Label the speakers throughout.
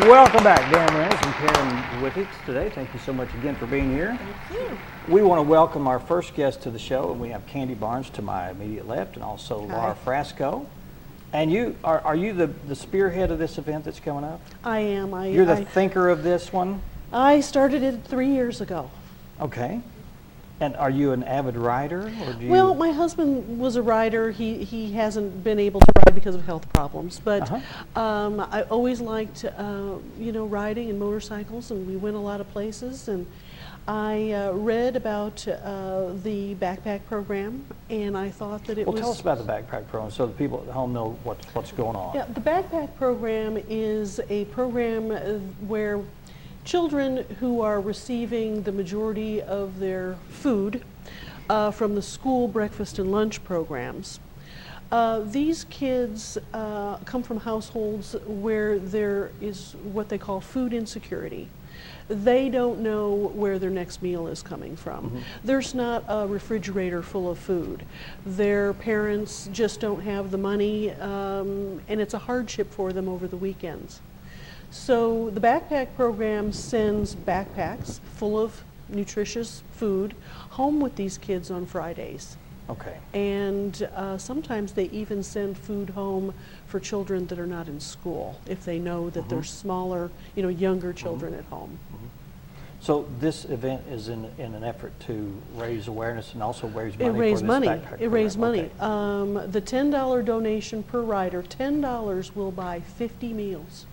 Speaker 1: Welcome back, Dan Rance and Karen with us today. Thank you so much again for being here.
Speaker 2: Thank you.
Speaker 1: We want to welcome our first guest to the show, and we have Candy Barnes to my immediate left, and also Laura Frasco. And you are you the spearhead of this event that's coming up?
Speaker 2: I am.
Speaker 1: You're the thinker of this one?
Speaker 2: I started it 3 years ago.
Speaker 1: Okay. And are you an avid rider, or do you?
Speaker 2: Well, my husband was a rider. He hasn't been able to ride because of health problems, but I always liked riding and motorcycles, and we went a lot of places. And I read about the backpack program, and I thought that it was.
Speaker 1: Well, tell us about the backpack program so the people at home know what's going on.
Speaker 2: Yeah, the backpack program is a program where children who are receiving the majority of their food from the school breakfast and lunch programs. These kids come from households where there is what they call food insecurity. They don't know where their next meal is coming from. Mm-hmm. There's not a refrigerator full of food. Their parents just don't have the money, and it's a hardship for them over the weekends. So the backpack program sends backpacks full of nutritious food home with these kids on Fridays.
Speaker 1: Okay.
Speaker 2: And sometimes they even send food home for children that are not in school if they know that there's smaller, younger children at home.
Speaker 1: So this event is in an effort to raise awareness and also raise money.
Speaker 2: It raised money. The $10 donation per rider, $10 will buy 50 meals.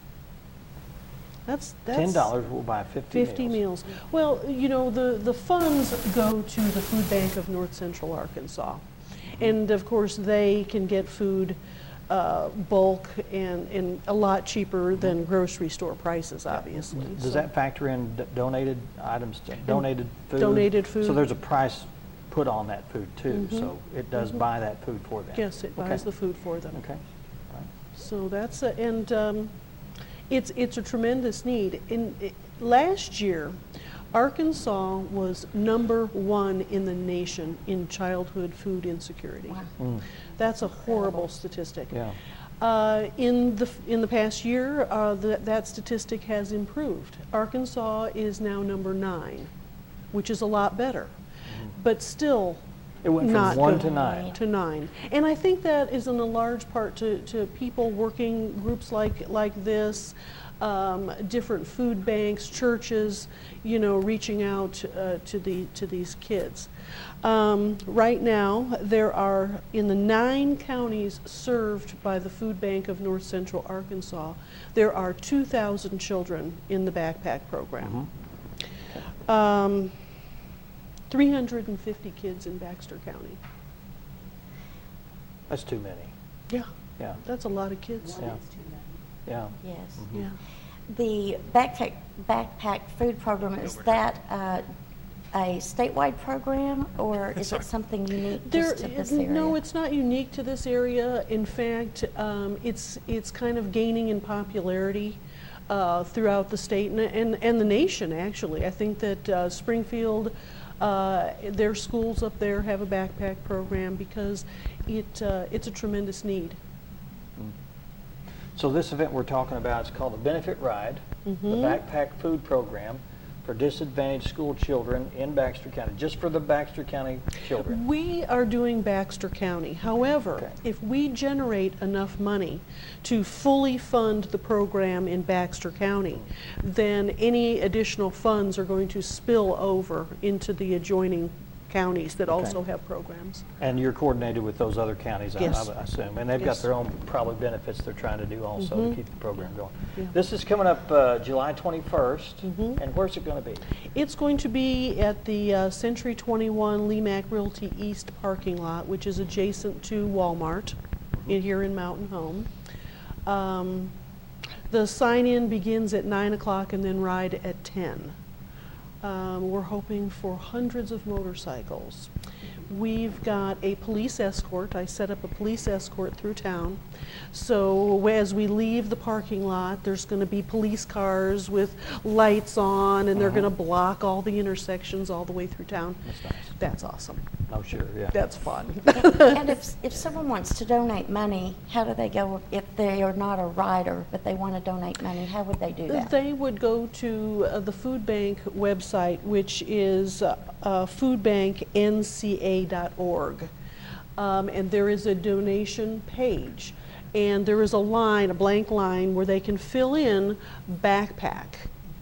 Speaker 2: That's
Speaker 1: $10 will buy 50
Speaker 2: meals. Well, the funds go to the food bank of North Central Arkansas. And of course they can get food bulk and a lot cheaper than grocery store prices, obviously.
Speaker 1: Does that factor in donated items, donated food?
Speaker 2: Donated food.
Speaker 1: So there's a price put on that food too, so it does buy that food for them?
Speaker 2: Yes, it buys the food for them.
Speaker 1: Okay. Right.
Speaker 2: So that's, it's a tremendous need. Last year, Arkansas was #1 in the nation in childhood food insecurity. Wow. That's a horrible statistic.
Speaker 1: Yeah.
Speaker 2: In the past year, that statistic has improved. Arkansas is now #9, which is a lot better, but still.
Speaker 1: It went from 1 to 9.
Speaker 2: To 9. And I think that is in a large part to people working groups like this, different food banks, churches, reaching out to these kids. Right now, there are, in the 9 counties served by the Food Bank of North Central Arkansas, there are 2,000 children in the backpack program. 350 kids in Baxter County.
Speaker 1: That's too many.
Speaker 2: Yeah.
Speaker 1: Yeah.
Speaker 2: That's a lot of kids.
Speaker 1: Yeah. Yeah.
Speaker 3: Yes.
Speaker 2: Yeah.
Speaker 3: The backpack food program, is that a statewide program, or is it something unique just to this area?
Speaker 2: No, it's not unique to this area. In fact, it's kind of gaining in popularity throughout the state and the nation, actually. I think that Springfield, their schools up there have a backpack program because it's a tremendous need.
Speaker 1: So this event we're talking about is called the Benefit Ride, the Backpack Food Program for disadvantaged school children in Baxter County, just for the Baxter County children.
Speaker 2: We are doing Baxter County. However, if we generate enough money to fully fund the program in Baxter County, then any additional funds are going to spill over into the adjoining counties that also have programs.
Speaker 1: And you're coordinated with those other counties,
Speaker 2: Yes.
Speaker 1: I assume. And they've got their own probably benefits they're trying to do also to keep the program going.
Speaker 2: Yeah.
Speaker 1: This is coming up July 21st. And where's it going to be?
Speaker 2: It's going to be at the Century 21 Lemac Realty East parking lot, which is adjacent to Walmart here in Mountain Home. The sign-in begins at 9 o'clock and then ride at 10. We're hoping for hundreds of motorcycles. We've got a police escort. I set up a police escort through town. So as we leave the parking lot, there's going to be police cars with lights on, and they're going to block all the intersections all the way through town.
Speaker 1: That's nice.
Speaker 2: That's awesome.
Speaker 1: Oh, sure, yeah.
Speaker 2: That's fun.
Speaker 3: And if someone wants to donate money, how do they go, if they are not a rider, but they want to donate money, how would they do that?
Speaker 2: They would go to the food bank website, which is foodbanknca.org. And there is a donation page. And there is a line, a blank line, where they can fill in backpack.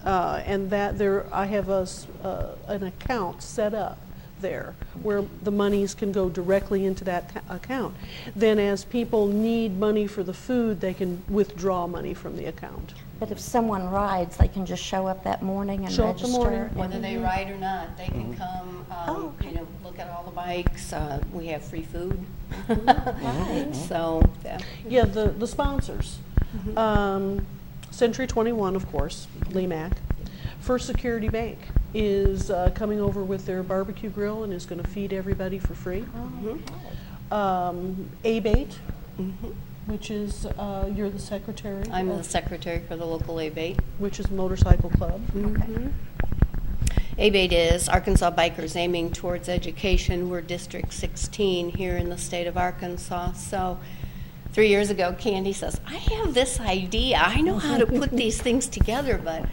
Speaker 2: And that I have an account set up there where the monies can go directly into that account. Then as people need money for the food, they can withdraw money from the account.
Speaker 3: But if someone rides, they can just show up that morning and
Speaker 2: Show up the
Speaker 3: register?
Speaker 2: morning.
Speaker 4: Whether they ride or not, they can come,
Speaker 3: Oh, okay.
Speaker 4: you know, look at all the bikes. We have free food.
Speaker 3: Right.
Speaker 4: So, yeah.
Speaker 2: Yeah, the sponsors. Century 21, of course, Lee Mack. First Security Bank is coming over with their barbecue grill and is going to feed everybody for free. A-Bait, which is, you're the secretary.
Speaker 4: I'm the secretary for the local A-Bait.
Speaker 2: Which is Motorcycle Club.
Speaker 4: A-Bait is Arkansas Bikers Aiming Towards Education. We're District 16 here in the state of Arkansas. So 3 years ago, Candy says, I have this idea. I know how to put these things together, but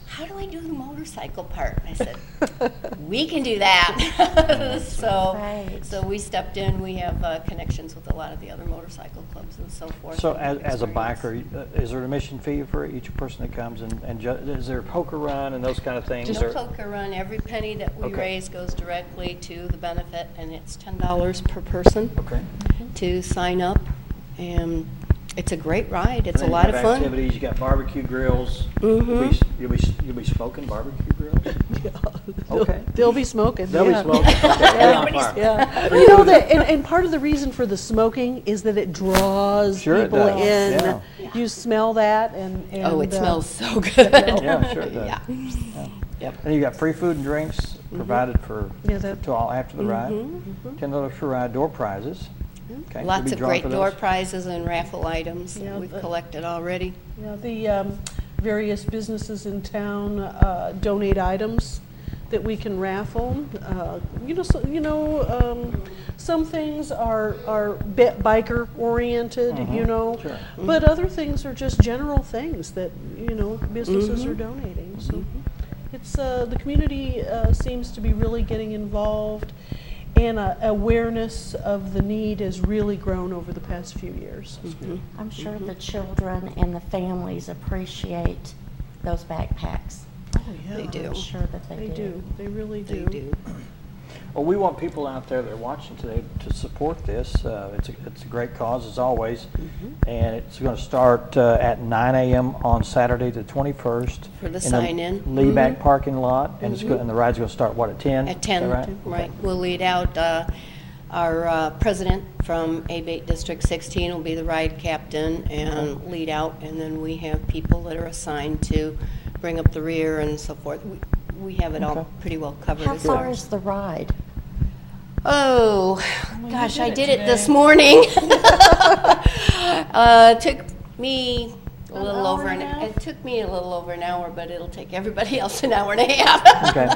Speaker 4: how do I do the motorcycle part? I said, we can do that. So we stepped in. We have connections with a lot of the other motorcycle clubs and so forth.
Speaker 1: So as a biker, is there an admission fee for each person that comes, and is there a poker run and those kind of things?
Speaker 4: No poker run. Every penny that we raise goes directly to the benefit, and it's $10 per person to sign up. And it's a great ride. It's a lot of fun.
Speaker 1: Activities. You got barbecue grills. You'll be smoking barbecue grills. Okay.
Speaker 2: They'll be smoking.
Speaker 1: They'll be smoking.
Speaker 2: Yeah. You know that, and part of the reason for the smoking is that it draws
Speaker 1: Sure
Speaker 2: people
Speaker 1: it does.
Speaker 2: in.
Speaker 1: Yeah.
Speaker 2: You smell that, and
Speaker 4: Oh, it smells so good.
Speaker 1: Yeah, sure it does.
Speaker 4: Yeah. Yep.
Speaker 1: And you got free food and drinks provided for to all after the ride. $10 per ride. Door prizes. Okay.
Speaker 4: Lots
Speaker 1: You'll
Speaker 4: of
Speaker 1: be drawn
Speaker 4: great
Speaker 1: for
Speaker 4: door
Speaker 1: those?
Speaker 4: prizes and raffle items that
Speaker 2: Yeah,
Speaker 4: we've collected already.
Speaker 2: Yeah, the various businesses in town donate items that we can raffle. Some things are biker oriented,
Speaker 1: Sure.
Speaker 2: but other things are just general things that businesses are donating. So it's the community seems to be really getting involved, and awareness of the need has really grown over the past few years.
Speaker 3: I'm sure the children and the families appreciate those backpacks.
Speaker 2: Oh, yeah.
Speaker 4: They do.
Speaker 3: I'm sure that
Speaker 2: They do. They really
Speaker 4: They
Speaker 2: do.
Speaker 4: do.
Speaker 1: Well, we want people out there that are watching today to support this. It's a great cause, as always, and it's going to start at 9 a.m. on Saturday the 21st.
Speaker 4: For the sign-in.
Speaker 1: Lee Back parking lot, and and the ride's going to start, at 10?
Speaker 4: At 10,
Speaker 1: Is that right?
Speaker 4: right. We'll lead out our president from A-Bait District 16 will be the ride captain and lead out, and then we have people that are assigned to bring up the rear and so forth. We have it all pretty well covered.
Speaker 3: How
Speaker 4: as
Speaker 3: far
Speaker 4: far as-
Speaker 3: is the ride?
Speaker 4: Oh, gosh, I did it this morning. Took me a little over it took me a little over an hour, but it'll take everybody else an hour and a half.
Speaker 1: Okay.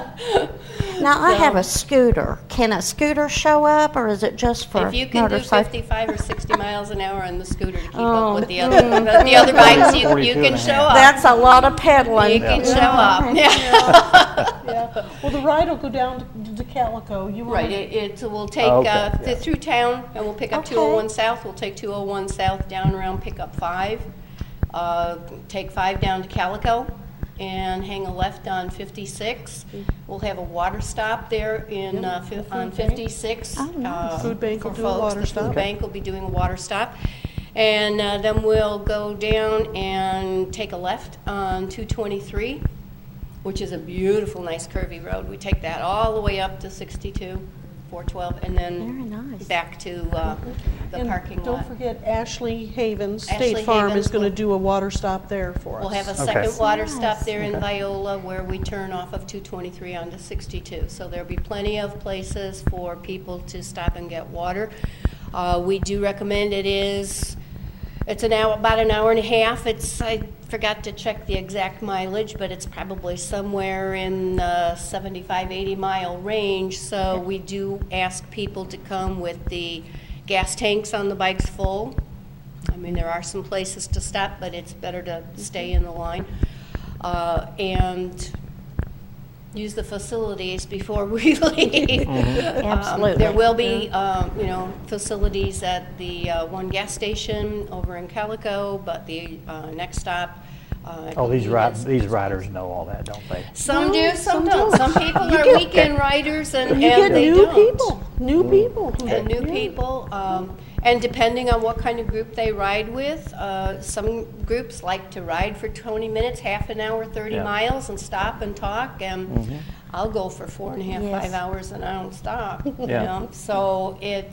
Speaker 3: Now, I have a scooter. Can a scooter show up, or is it just for
Speaker 4: If you can do
Speaker 3: motorcycle?
Speaker 4: 55 or 60 miles an hour on the scooter to keep up with the other bikes, you
Speaker 1: 42
Speaker 4: can
Speaker 1: and a
Speaker 4: show
Speaker 1: half.
Speaker 4: up.
Speaker 3: That's a lot of pedaling.
Speaker 4: You can show up. Yeah.
Speaker 2: Yeah. Well, the ride will go down to Calico. You
Speaker 4: Right. We'll take through town, and we'll pick up 201 South. We'll take 201 South down around, pick up 5. Take 5 down to Calico and hang a left on 56. We'll have a water stop there on 56.
Speaker 3: Oh, nice.
Speaker 2: Food bank will
Speaker 4: for
Speaker 2: do a
Speaker 4: folks.
Speaker 2: water
Speaker 4: The
Speaker 2: stop.
Speaker 4: food bank will be doing a water stop. And then we'll go down and take a left on 223, which is a beautiful, nice curvy road. We take that all the way up to 62, 412, and then
Speaker 3: Very nice.
Speaker 4: back to the
Speaker 2: And
Speaker 4: parking lot.
Speaker 2: don't forget Ashley Havens,
Speaker 4: Ashley
Speaker 2: State Farm
Speaker 4: Havens
Speaker 2: is going to
Speaker 4: will-
Speaker 2: do a water stop there for us.
Speaker 4: We'll have a
Speaker 1: Okay.
Speaker 4: second water stop
Speaker 3: Nice.
Speaker 4: there in Viola where we turn off of 223 onto 62. So there'll be plenty of places for people to stop and get water. We do recommend it is It's about an hour and a half. I forgot to check the exact mileage, but it's probably somewhere in the 75, 80-mile range. So we do ask people to come with the gas tanks on the bikes full. I mean, there are some places to stop, but it's better to stay in the line. And use the facilities before we leave.
Speaker 3: Absolutely.
Speaker 4: There will be, facilities at the one gas station over in Calico, but the next stop.
Speaker 1: These riders know all that, don't they?
Speaker 4: Some do, some don't. Some people
Speaker 2: You
Speaker 4: are
Speaker 2: get-
Speaker 4: weekend riders and
Speaker 2: You get
Speaker 4: they
Speaker 2: new
Speaker 4: don't.
Speaker 2: people, new people.
Speaker 4: And new people. And depending on what kind of group they ride with, some groups like to ride for 20 minutes, half an hour, 30
Speaker 1: Yeah.
Speaker 4: miles, and stop and talk. And I'll go for 4.5,
Speaker 3: Yes.
Speaker 4: 5 hours, and I don't stop. You
Speaker 1: Yeah.
Speaker 4: know? So it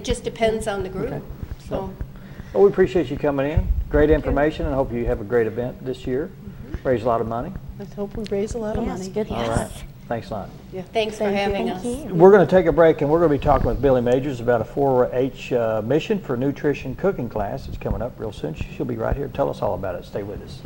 Speaker 4: just depends on the group.
Speaker 1: Okay.
Speaker 4: So
Speaker 1: Well, we appreciate you coming in. Great information, and hope you have a great event this year. Raise a lot of money.
Speaker 2: Let's hope we raise a lot of
Speaker 3: Yes,
Speaker 2: money.
Speaker 3: good
Speaker 1: All
Speaker 3: luck.
Speaker 1: right. Thanks a lot.
Speaker 4: thanks for having us.
Speaker 3: Thank you.
Speaker 1: We're going to take a break, and we're going to be talking with Billy Majors about a 4-H mission for nutrition cooking class. It's coming up real soon. She'll be right here. Tell us all about it. Stay with us.